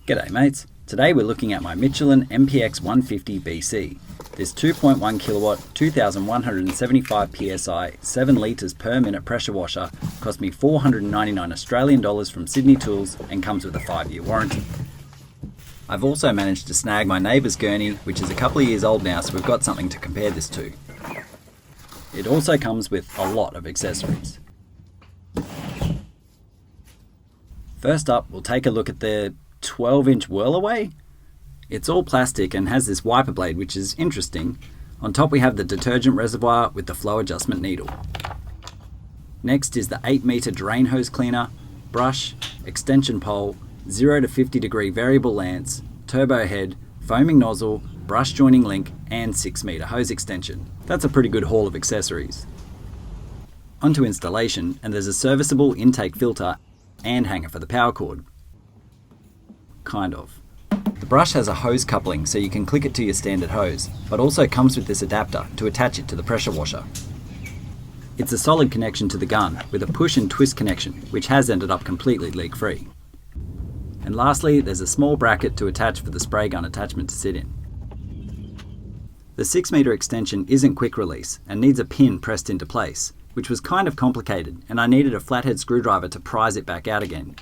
G'day mates, today we're looking at my Michelin MPX150 BC. This 2.1 kilowatt, 2175 psi, 7 litres per minute pressure washer cost me $499 Australian dollars from Sydney Tools and comes with a 5-year warranty. I've also managed to snag my neighbour's gurney, which is a couple of years old now, so we've got something to compare this to. It also comes with a lot of accessories. First up, we'll take a look at the 12-inch Whirl-away. It's all plastic and has this wiper blade, which is interesting. On top we have the detergent reservoir with the flow adjustment needle. Next is the 8-metre drain hose cleaner, brush, extension pole, 0 to 50 degree variable lance, turbo head, foaming nozzle, brush joining link and 6-metre hose extension. That's a pretty good haul of accessories. Onto installation, and there's a serviceable intake filter and hanger for the power cord. Kind of. The brush has a hose coupling so you can click it to your standard hose, but also comes with this adapter to attach it to the pressure washer. It's a solid connection to the gun with a push and twist connection, which has ended up completely leak-free. And lastly, there's a small bracket to attach for the spray gun attachment to sit in. The 6-metre extension isn't quick release and needs a pin pressed into place, which was kind of complicated, and I needed a flathead screwdriver to prise it back out again.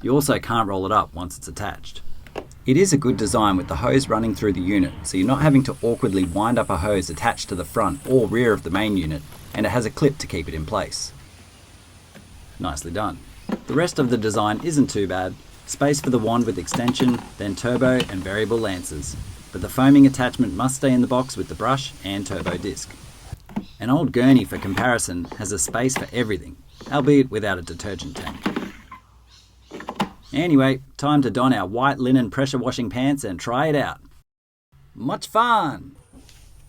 You also can't roll it up once it's attached. It is a good design with the hose running through the unit, so you're not having to awkwardly wind up a hose attached to the front or rear of the main unit, and it has a clip to keep it in place. Nicely done. The rest of the design isn't too bad. Space for the wand with extension, then turbo and variable lances. But the foaming attachment must stay in the box with the brush and turbo disc. An old gurney, for comparison, has a space for everything, albeit without a detergent tank. Anyway, time to don our white linen pressure washing pants and try it out. Much fun!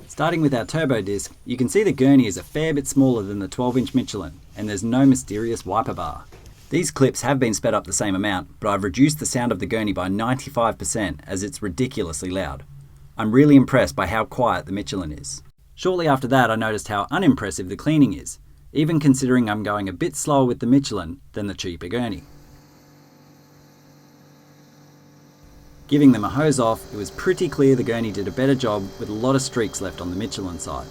Starting with our turbo disc, you can see the gurney is a fair bit smaller than the 12-inch Michelin, and there's no mysterious wiper bar. These clips have been sped up the same amount, but I've reduced the sound of the gurney by 95% as it's ridiculously loud. I'm really impressed by how quiet the Michelin is. Shortly after that, I noticed how unimpressive the cleaning is, even considering I'm going a bit slower with the Michelin than the cheaper gurney. Giving them a hose off, it was pretty clear the gurney did a better job with a lot of streaks left on the Michelin side.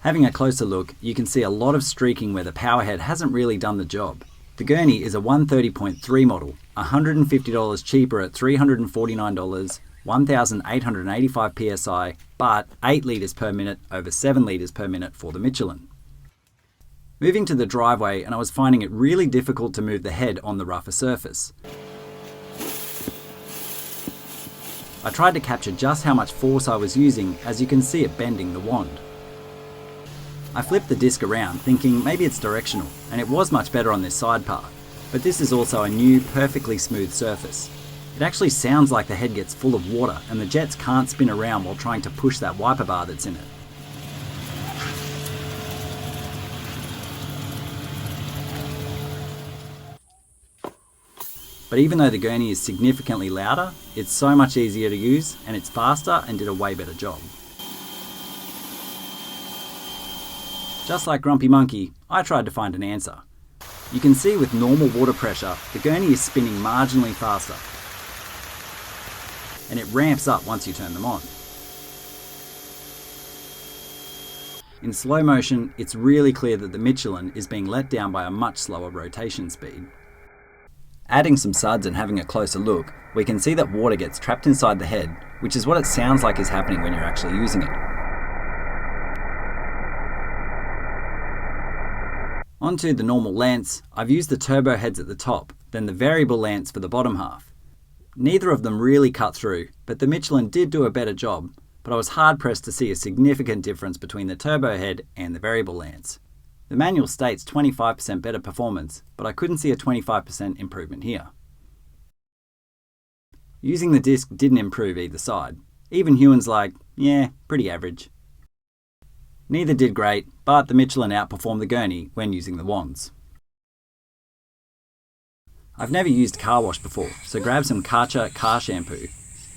Having a closer look, you can see a lot of streaking where the power head hasn't really done the job. The gurney is a 130.3 model, $150 cheaper at $349, 1,885 psi, but 8 litres per minute over 7 litres per minute for the Michelin. Moving to the driveway, and I was finding it really difficult to move the head on the rougher surface. I tried to capture just how much force I was using, as you can see it bending the wand. I flipped the disc around thinking maybe it's directional, and it was much better on this side part, but this is also a new, perfectly smooth surface. It actually sounds like the head gets full of water and the jets can't spin around while trying to push that wiper bar that's in it. But even though the gurney is significantly louder, it's so much easier to use and it's faster and did a way better job. Just like Grumpy Monkey, I tried to find an answer. You can see with normal water pressure, the gurney is spinning marginally faster. And it ramps up once you turn them on. In slow motion, it's really clear that the Michelin is being let down by a much slower rotation speed. Adding some suds and having a closer look, we can see that water gets trapped inside the head, which is what it sounds like is happening when you're actually using it. Onto the normal lance, I've used the turbo heads at the top, then the variable lance for the bottom half. Neither of them really cut through, but the Michelin did do a better job, but I was hard pressed to see a significant difference between the turbo head and the variable lance. The manual states 25% better performance, but I couldn't see a 25% improvement here. Using the disc didn't improve either side. Even Huon's like, yeah, pretty average. Neither did great, but the Michelin outperformed the gurney when using the wands. I've never used car wash before, so grab some Karcher car shampoo.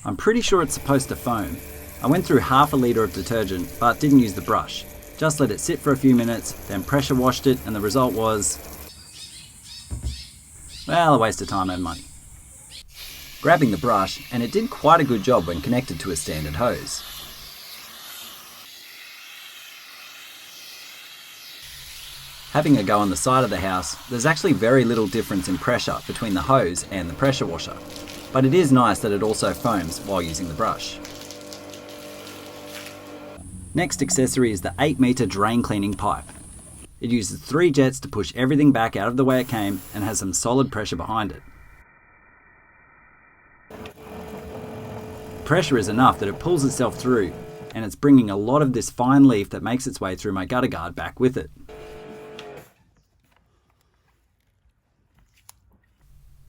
I'm pretty sure it's supposed to foam. I went through half a litre of detergent, but didn't use the brush. Just let it sit for a few minutes, then pressure washed it, and the result was Well, a waste of time and money. Grabbing the brush, and it did quite a good job when connected to a standard hose. Having a go on the side of the house, there's actually very little difference in pressure between the hose and the pressure washer, but it is nice that it also foams while using the brush. Next accessory is the 8-metre drain cleaning pipe. It uses 3 jets to push everything back out of the way it came and has some solid pressure behind it. Pressure is enough that it pulls itself through, and it's bringing a lot of this fine leaf that makes its way through my gutter guard back with it.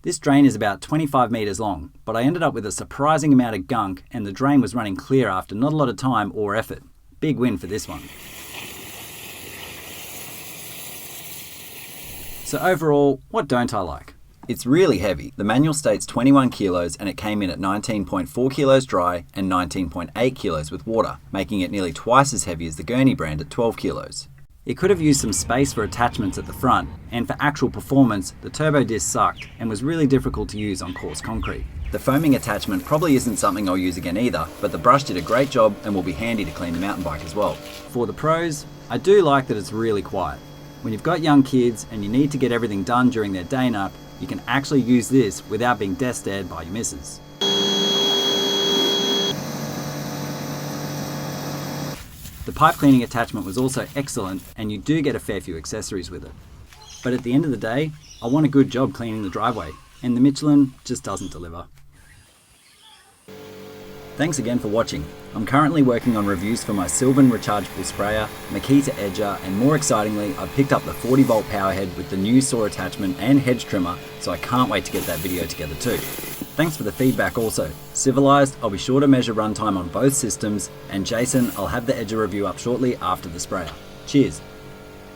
This drain is about 25 metres long, but I ended up with a surprising amount of gunk and the drain was running clear after not a lot of time or effort. Big win for this one. So overall, what don't I like? It's really heavy. The manual states 21 kilos and it came in at 19.4 kilos dry and 19.8 kilos with water, making it nearly twice as heavy as the Gurney brand at 12 kilos. It could have used some space for attachments at the front, and for actual performance, the turbo disc sucked and was really difficult to use on coarse concrete. The foaming attachment probably isn't something I'll use again either, but the brush did a great job and will be handy to clean the mountain bike as well. For the pros, I do like that it's really quiet. When you've got young kids and you need to get everything done during their day nap, you can actually use this without being death stared by your missus. The pipe cleaning attachment was also excellent and you do get a fair few accessories with it. But at the end of the day, I want a good job cleaning the driveway, and the Michelin just doesn't deliver. Thanks again for watching. I'm currently working on reviews for my Sylvan rechargeable sprayer, Makita edger, and more excitingly, I've picked up the 40-volt power head with the new saw attachment and hedge trimmer, so I can't wait to get that video together too. Thanks for the feedback also. Civilized, I'll be sure to measure runtime on both systems, and Jason, I'll have the edger review up shortly after the sprayer. Cheers.